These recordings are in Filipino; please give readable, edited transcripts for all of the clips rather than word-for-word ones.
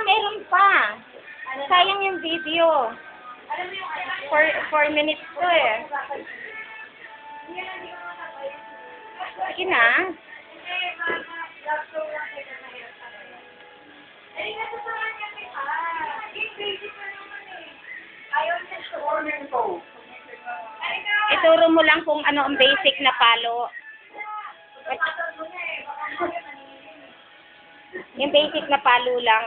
meron pa. Sayang yung video. 4 minutes to eh. Sige na. Ituro mo lang kung ano ang basic na palo. Yung basic na palo lang.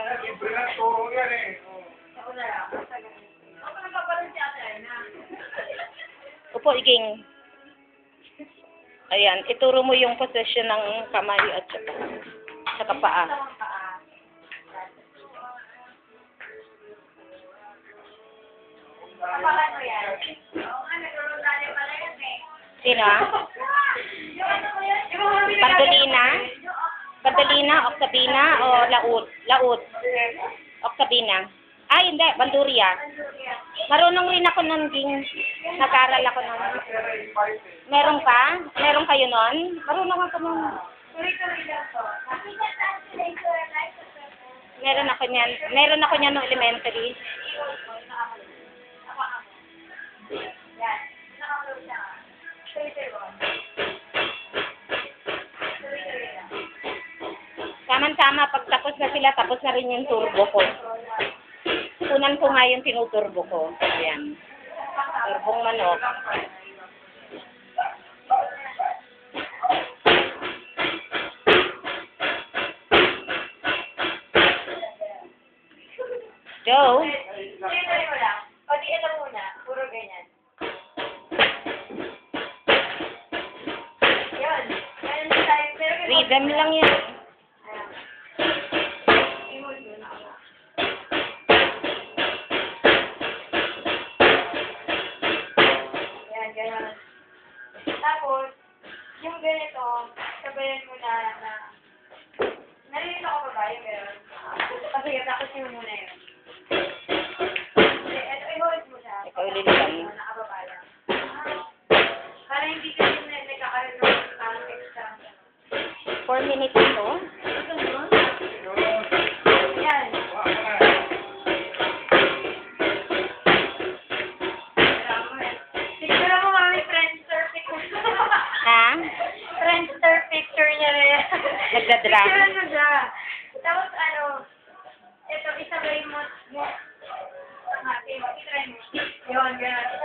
Upo, iging. Ayan, ituro mo yung position ng kamay at saka paa. Sino ah? Bandolina? Bandolina, Octavina, o laud? Laud. Octavina. Ay, hindi. Banduria. Marunong rin ako nun, Ging. Nag-aral ako nun. Meron ka? Meron kayo nun? Marunong ako nun. Meron ako niyan. Meron ako niyan no elementary. Tama-tama, pag tapos na sila, tapos na rin yung turbo ko. Unan ko nga yung tinuturbo ko. Ayan. Turbong manok. Joe? O, di ito muna. Puro ganyan. Yun. Rhythm lang yan. Tapos, yung ganito, sabayan mo na nalilito ko ba ba yung gano'n? Kasi tapos mo muna yun. Ito, i-hold mo siya. Ikaw lilitan. Nakababa lang. Para hindi ka din nagkakaroon ng extra. 4 minutes ito. Yan. Siguro mo mami, Friendster picture. Ha? Friendster picture niya rin. Nagdadra. Picture mo siya. Tapos ito, isabay mo. Itry mo. Yun, gano'n.